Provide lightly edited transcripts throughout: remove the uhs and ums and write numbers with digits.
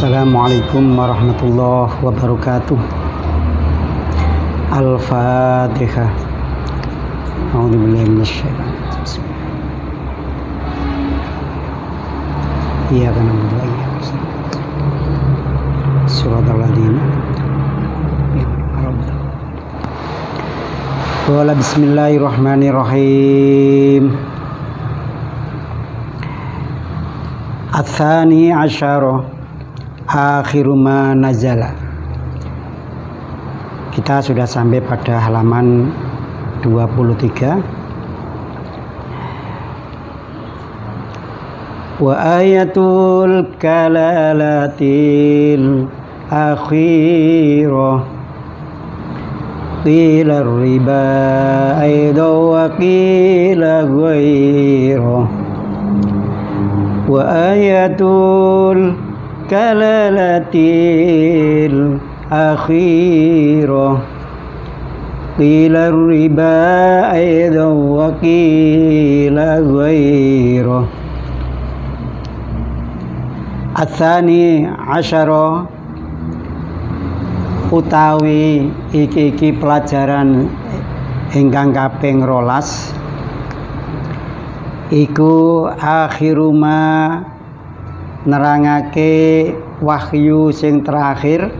Assalamualaikum warahmatullahi wabarakatuh. Al-Fatihah. A'udzubillahi minasyaitonir rajim. Iyyaka na'budu wa iyyaka nasta'in. Shiratal ladzina Wala bismillahirrahmanirrahim. Ats-tsani asyara akhiru ma nazala. Kita sudah sampai pada halaman 23. Wa ayatul kalalatil akhirah qila riba aidan wa qila ghairah. Wa ayatul kalalatil akhirah qila riba aidan wa qila ghairah. Ats-tsani asyara utawi iki pelajaran ingkang kaping 12 iku akhiruma nerangake wahyu sing terakhir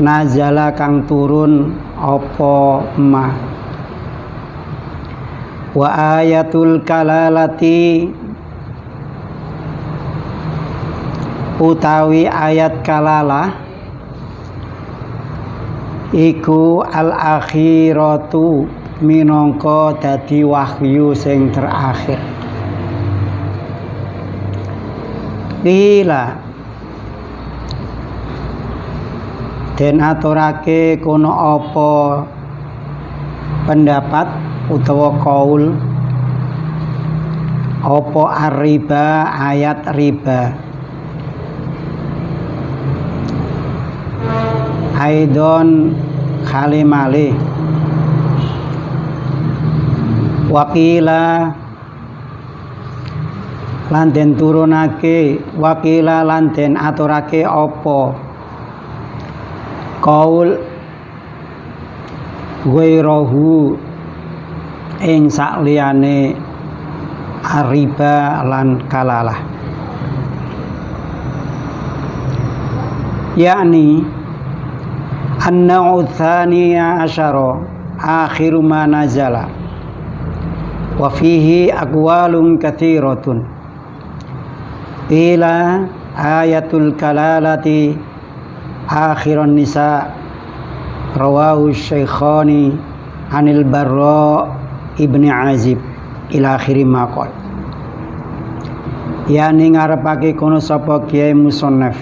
nazala kang turun apa ma. Wa ayatul kalalati utawi ayat kalalah iku al-akhiratu minangka dadi wahyu sing terakhir. Qila den aturake kono apa pendapat utawa kaul apa ar-riba ayat riba aidon khalimali wakila lan den turunake wakila lan den aturake apa kaul ghairahu ing sakliyane riba lan kalalah, yakni an-naw'u tsaniya asyara akhiru ma nazala wa fihi aqwalun katsiratun. Ila ayatul kalalati akhirun nisa rawahu syaikhani anil Barra ibni Azib ila akhiri maqal. Yani ngarepake kono sapa kiai musannaf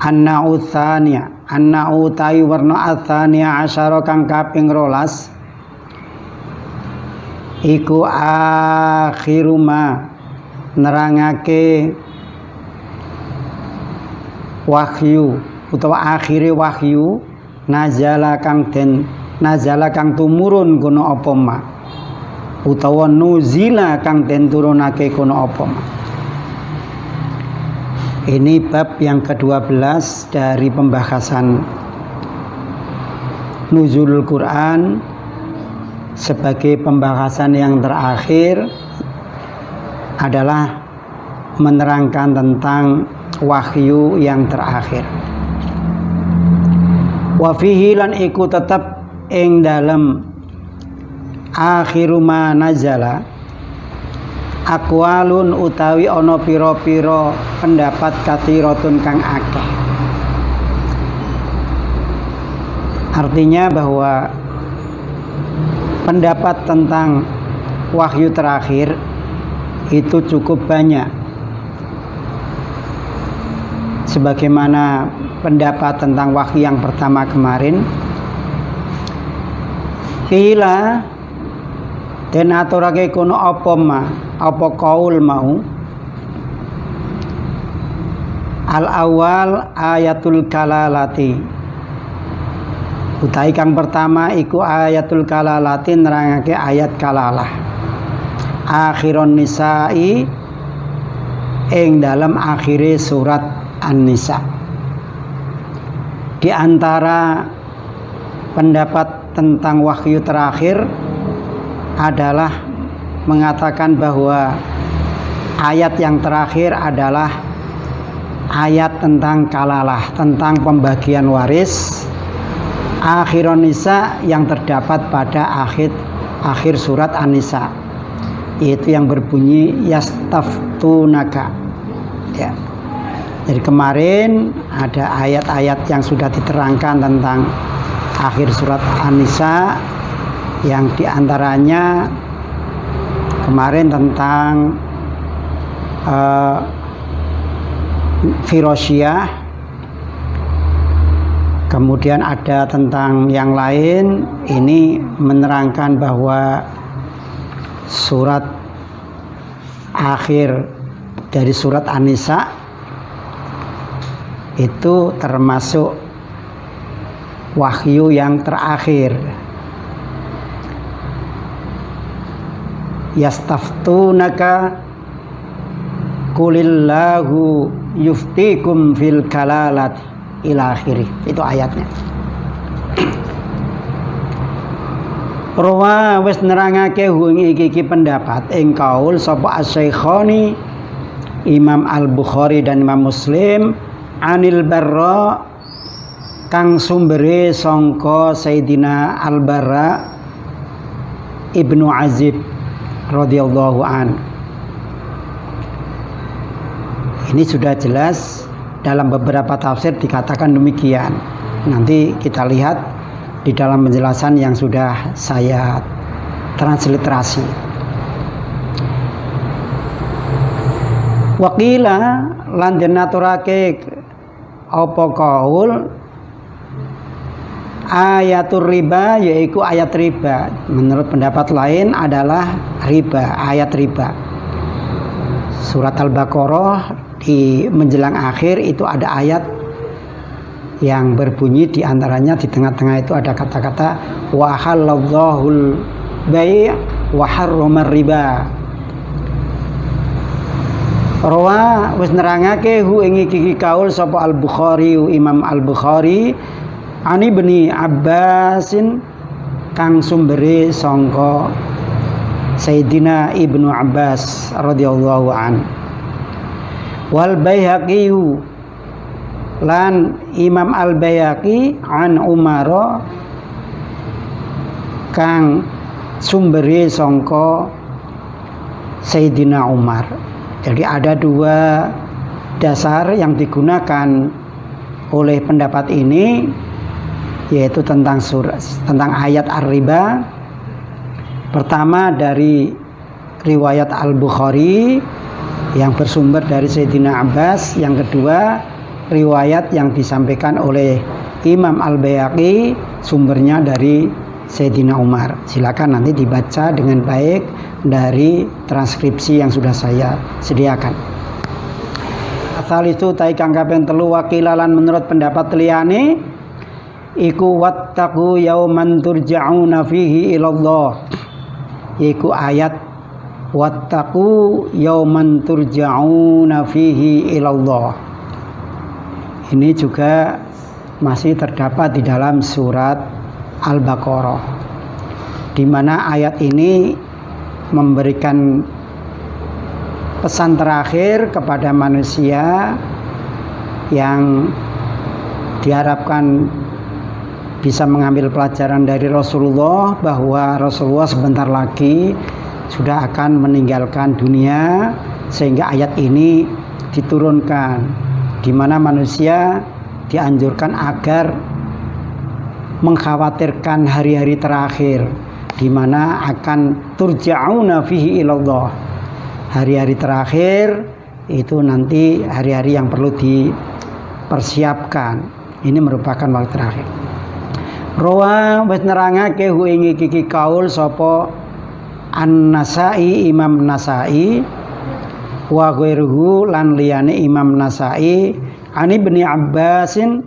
an-na'u tsaniya an-na'u ta'i warna ats-tsaniya asyara kang kaping 12 iku akhiru ma nerangake wahyu utawa akhire wahyu nazala kang tumurun kono apa ma utawa nuzila kang den turunake kono apa ma. Ini bab yang ke-12 dari pembahasan nuzulul Quran sebagai pembahasan yang terakhir adalah menerangkan tentang wahyu yang terakhir. Wa fihi lan iku tetep ing dalem akhiru ma nazala aqwalun utawi ana pira-pira pendapat katsiratun kang akeh. Artinya bahwa pendapat tentang wahyu terakhir itu cukup banyak, sebagaimana pendapat tentang wahyu yang pertama kemarin. Qila den aturake kono apa ma apa kaul mau al-awwal ayatul kalalati utawi kang pertama iku ayatul kalalati nerangake ayat kalalah akhirun nisa'i ing dalam akhire surat An-Nisa. Di antara pendapat tentang wahyu terakhir adalah mengatakan bahwa ayat yang terakhir adalah ayat tentang kalalah, tentang pembagian waris akhirun nisa yang terdapat pada akhir surat An-Nisa, yaitu yang berbunyi yastaftunaka ya. Jadi kemarin ada ayat-ayat yang sudah diterangkan tentang akhir surat An-Nisa, yang diantaranya kemarin tentang Firosyah, kemudian ada tentang yang lain. Ini menerangkan bahwa surat akhir dari surat An-Nisa itu termasuk wahyu yang terakhir. Yastaftunaka qulillahu yuftikum fil kalalat ila akhirih. Itu ayatnya. Rawa wis nerangake ing iki pendapat ing kaul sapa Asy-Syaikhani Imam Al-Bukhari dan Imam Muslim anil Barra kang sumbere sangka Sayyidina Al-Barra Ibnu Azib radhiyallahu an. Ini sudah jelas dalam beberapa tafsir dikatakan demikian. Nanti kita lihat di dalam penjelasan yang sudah saya transliterasi. Waqila lan denaturake apa kaul ayatul riba, yaitu ayat riba. Menurut pendapat lain adalah riba, ayat riba. Surat Al-Baqarah di menjelang akhir itu ada ayat yang berbunyi, di antaranya di tengah-tengah itu ada kata-kata wa halallahul bai' wa harramar riba. Rawa wis nerangake hu ing iki kaul sapa Al-Bukhari, Imam Al-Bukhari ani Ibnu Abbasin kang sumbere sangka Sayyidina Ibnu Abbas radhiyallahu an. Wal Baihaqi lan Imam Al-Baihaqi an Umar kang sumbere sangka Sayyidina Umar. Jadi ada dua dasar yang digunakan oleh pendapat ini, yaitu tentang ayat ar-riba. Pertama dari riwayat Al-Bukhari yang bersumber dari Sayyidina Abbas, yang kedua riwayat yang disampaikan oleh Imam Al-Baihaqi sumbernya dari Sayyidina Umar. Silakan nanti dibaca dengan baik dari transkripsi yang sudah saya sediakan. Asal itu taikang kaping 3 wakilalan menurut pendapat liyane iku wattaqu yauman turja'una fihi ilallah, iku ayat wattaqu yauman turja'una fihi ilallah. Ini juga masih terdapat di dalam surat Al-Baqarah, di mana ayat ini memberikan pesan terakhir kepada manusia yang diharapkan bisa mengambil pelajaran dari Rasulullah, bahwa Rasulullah sebentar lagi sudah akan meninggalkan dunia, sehingga ayat ini diturunkan di mana manusia dianjurkan agar mengkhawatirkan hari-hari terakhir, di mana akan turja'una fihi ilallah. Hari-hari terakhir itu nanti hari-hari yang perlu dipersiapkan. Ini merupakan waktu terakhir. Rawa wis nerangake hu ing iki kaul sapa An-Nasai, Imam Nasai wa ghairuhu lan liyane Imam Nasai ani Ibnu Abbasin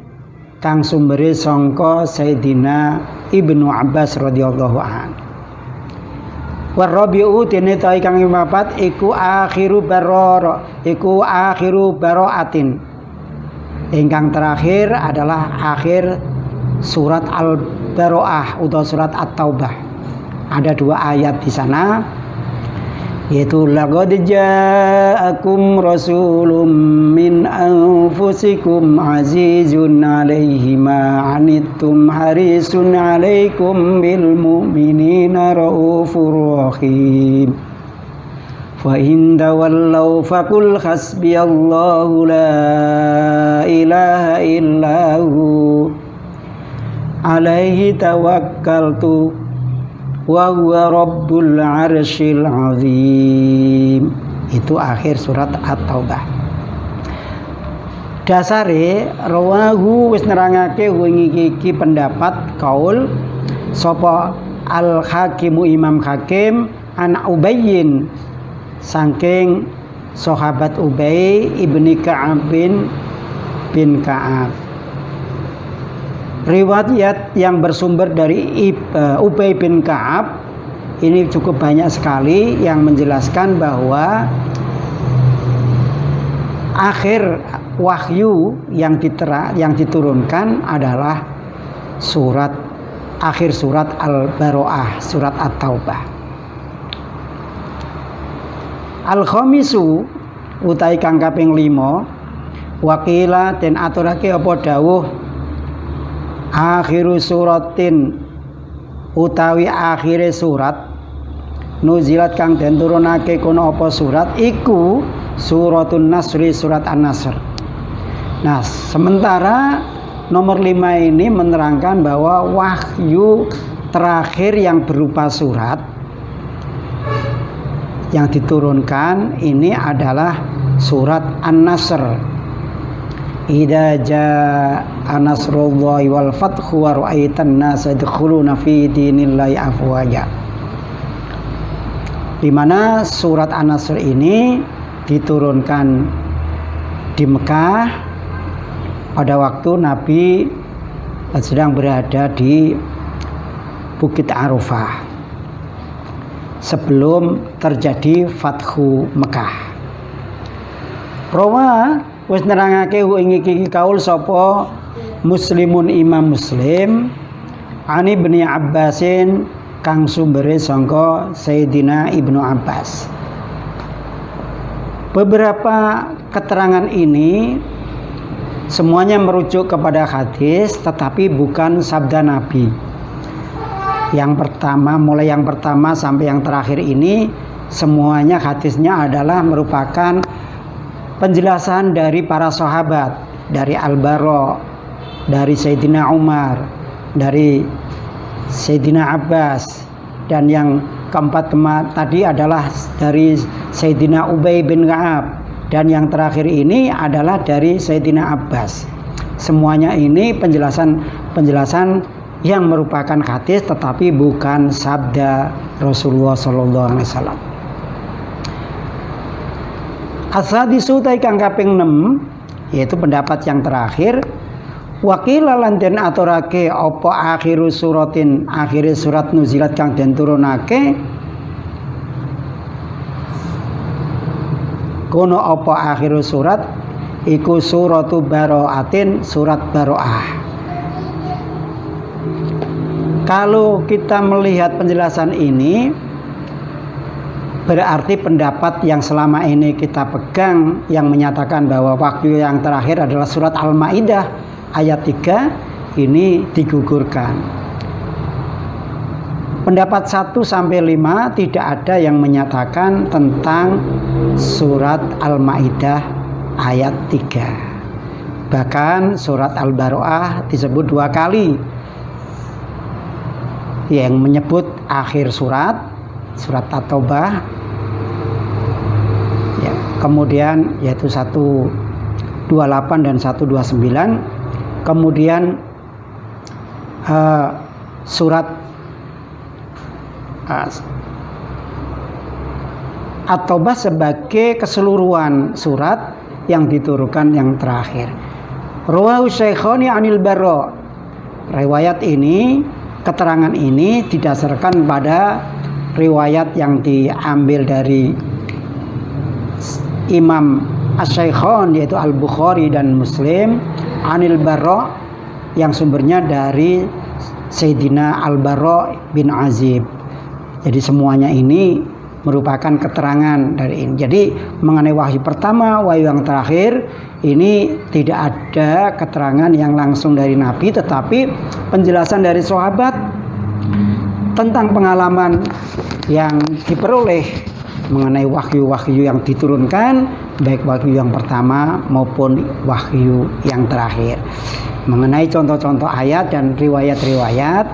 kang sumbere sangka Sayyidina Ibnu Abbas radhiyallahu an. Warabi'u dene ta kang papat iku akhiru baraatin. Ingkang terakhir adalah akhir surat Al-Baroah atau surat At-Taubah. Ada 2 ayat di sana, yaitu laqad ja'akum rasulun min anfusikum azizun 'alaihi ma 'anittum harisun 'alaikum bil mu'minina raufur rahim. Fa in tawallaw faqul hasbiyallahu la ilaha illahu alaihi tawakkaltu wa huwa rabbul arsyil azim. Itu akhir surat At-Taubah. Dasare rawahu wis nerangake iki pendapat kaul sapa Al-Hakimu Imam Hakim an Ubayyin saking sahabat Ubay ibni Ka'ab bin Ka'ab. Riwayat yang bersumber dari Ubay bin Ka'ab ini cukup banyak sekali yang menjelaskan bahwa akhir wahyu yang diturunkan adalah akhir surat Al-Baroah, surat At-Taubah. Al-Khamisu utai kang kaping 5 wakila den aturake apa dawuh akhiru suratin utawi akhire surat nuzilat kang den turunake kono apa surat iku suratun Nasri, surat An-Nasr. Nah, sementara nomor 5 ini menerangkan bahwa wahyu terakhir yang berupa surat yang diturunkan ini adalah surat An-Nasr. Idza jaa nasrullahi wal fathu wa ra'aitan nasa yadkhuluna fi dinillahi afwaja. Di mana surat An-Nasr ini diturunkan di Mekah pada waktu Nabi sedang berada di Bukit Arafah sebelum terjadi Fathu Mekah. Rawa wis nerangake ing iki kaul sapa Muslimun Imam Muslim ani Ibnu Abbasin kang sumbere sangka Sayyidina Ibnu Abbas. Beberapa keterangan ini semuanya merujuk kepada hadis tetapi bukan sabda Nabi. Mulai yang pertama sampai yang terakhir ini semuanya hadisnya adalah merupakan penjelasan dari para sahabat, dari Al-Bara, dari Sayyidina Umar, dari Sayyidina Abbas, dan yang keempat tadi adalah dari Sayyidina Ubay bin Ka'ab, dan yang terakhir ini adalah dari Sayyidina Abbas. Semuanya ini penjelasan yang merupakan hadis tetapi bukan sabda Rasulullah sallallahu alaihi wasallam. As-sadisu ta kang kaping 6 yaitu pendapat yang terakhir wakila lan den aturake apa akhir surat nuzilat kang den turunake kono apa akhir surat iku suratu Baraatin, surat Baroah. Kalau kita melihat penjelasan ini berarti pendapat yang selama ini kita pegang yang menyatakan bahwa wahyu yang terakhir adalah surat Al-Maidah ayat 3 ini digugurkan. Pendapat 1 sampai 5 tidak ada yang menyatakan tentang surat Al-Maidah ayat 3. Bahkan surat Al-Baroah disebut 2 kali. Yang menyebut akhir surat At-Taubah ya, kemudian yaitu 128 dan 129, kemudian surat At-Taubah sebagai keseluruhan surat yang diturunkan yang terakhir. Rawahu Syaikhani 'anil Barra. Riwayat ini, keterangan ini didasarkan pada riwayat yang diambil dari Imam Asy-Syaikhain yaitu Al-Bukhari dan Muslim, Anil Barra yang sumbernya dari Sayyidina Al-Barra bin Azib. Jadi semuanya ini merupakan keterangan dari ini. Jadi mengenai wahyu pertama, wahyu yang terakhir ini tidak ada keterangan yang langsung dari Nabi, tetapi penjelasan dari sahabat tentang pengalaman yang diperoleh mengenai wahyu-wahyu yang diturunkan, baik wahyu yang pertama maupun wahyu yang terakhir. Mengenai contoh-contoh ayat dan riwayat-riwayat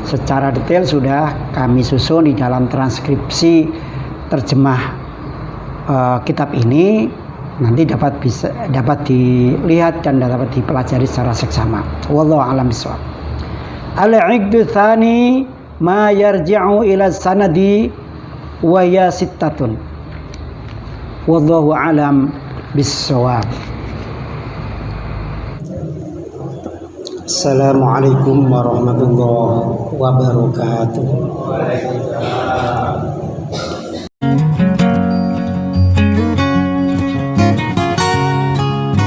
secara detail sudah kami susun di dalam transkripsi terjemah kitab ini, nanti dapat dilihat dan dapat dipelajari secara seksama. Wallahu a'lam bishawab. Al-'iqdu tsani ma yarji'u ila sanadi wa ya sittatun. Wallahu a'lam bishawab. Assalamualaikum warahmatullahi wabarakatuh.